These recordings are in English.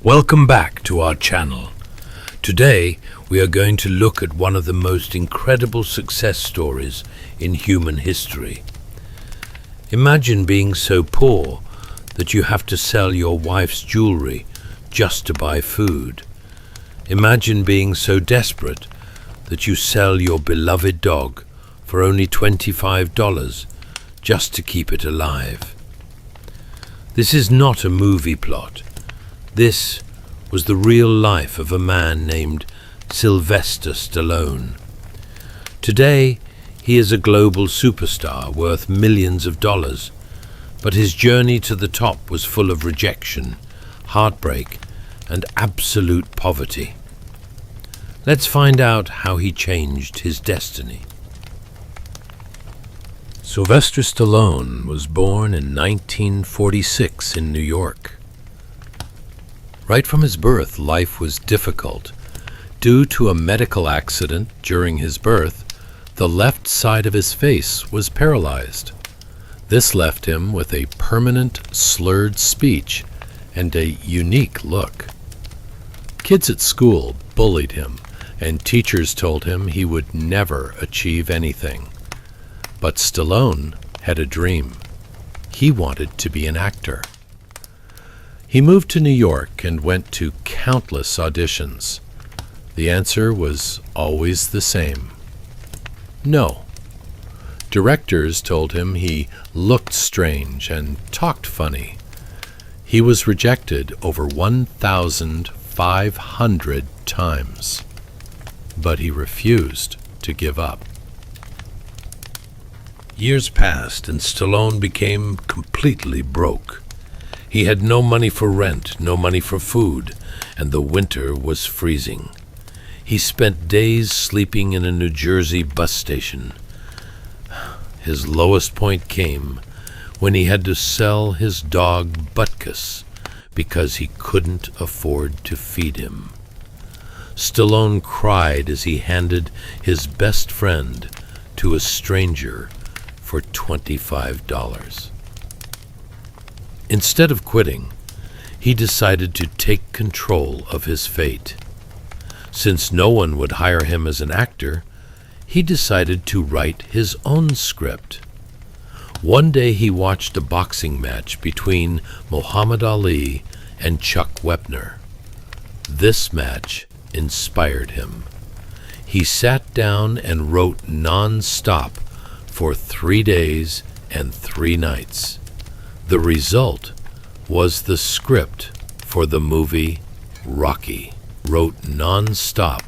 Welcome back to our channel. Today we are going to look at one of the most incredible success stories in human history. Imagine being so poor that you have to sell your wife's jewelry just to buy food. Imagine being so desperate that you sell your beloved dog for only $25 just to keep it alive. This is not a movie plot. This was the real life of a man named Sylvester Stallone. Today, he is a global superstar worth millions of dollars, but his journey to the top was full of rejection, heartbreak, and absolute poverty. Let's find out how he changed his destiny. Sylvester Stallone was born in 1946 in New York. Right from his birth, life was difficult. Due to a medical accident during his birth, the left side of his face was paralyzed. This left him with a permanent slurred speech and a unique look. Kids at school bullied him, and teachers told him he would never achieve anything. But Stallone had a dream. He wanted to be an actor. He moved to New York and went to countless auditions. The answer was always the same: no. Directors told him he looked strange and talked funny. He was rejected over 1,500 times, but he refused to give up. Years passed and Stallone became completely broke. He had no money for rent, no money for food, and the winter was freezing. He spent days sleeping in a New Jersey bus station. His lowest point came when he had to sell his dog Butkus because he couldn't afford to feed him. Stallone cried as he handed his best friend to a stranger for $25. Instead of quitting, he decided to take control of his fate. Since no one would hire him as an actor, he decided to write his own script. One day he watched a boxing match between Muhammad Ali and Chuck Wepner. This match inspired him. He sat down and wrote non-stop for 3 days and 3 nights. The result was the script for the movie Rocky. Wrote non-stop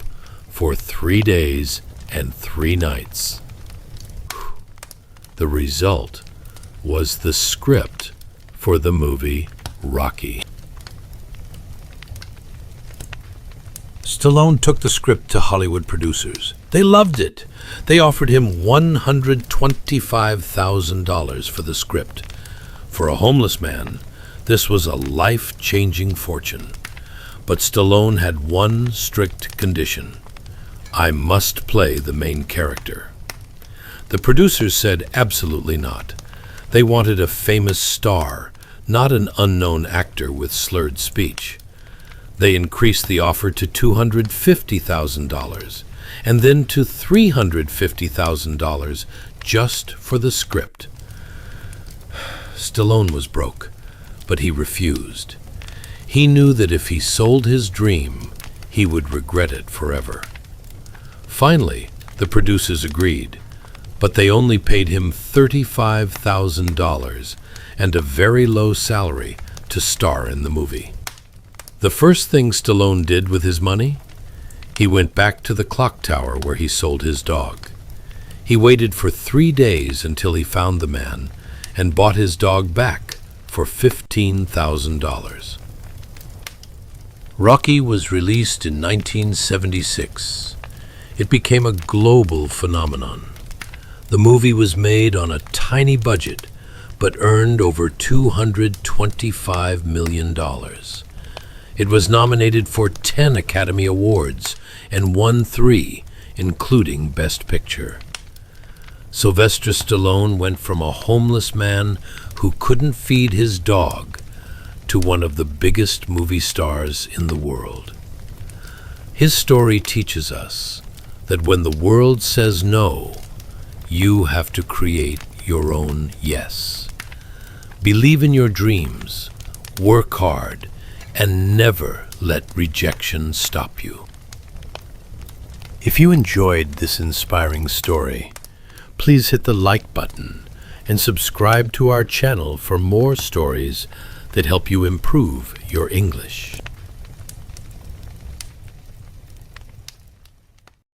for 3 days and 3 nights. The result was the script for the movie Rocky. Stallone took the script to Hollywood producers. They loved it. They offered him $125,000 for the script. For a homeless man, this was a life-changing fortune. But Stallone had one strict condition: I must play the main character. The producers said absolutely not. They wanted a famous star, not an unknown actor with slurred speech. They increased the offer to $250,000 and then to $350,000 just for the script. Stallone was broke, but he refused. He knew that if he sold his dream, he would regret it forever. Finally, the producers agreed, but they only paid him $35,000 and a very low salary to star in the movie. The first thing Stallone did with his money? He went back to the clock tower where he sold his dog. He waited for 3 days until he found the man and bought his dog back for $15,000. Rocky was released in 1976. It became a global phenomenon. The movie was made on a tiny budget, but earned over $225 million. It was nominated for 10 Academy Awards and won 3, including Best Picture. Sylvester Stallone went from a homeless man who couldn't feed his dog to one of the biggest movie stars in the world. His story teaches us that when the world says no, you have to create your own yes. Believe in your dreams, work hard, and never let rejection stop you. If you enjoyed this inspiring story, please hit the like button and subscribe to our channel for more stories that help you improve your English.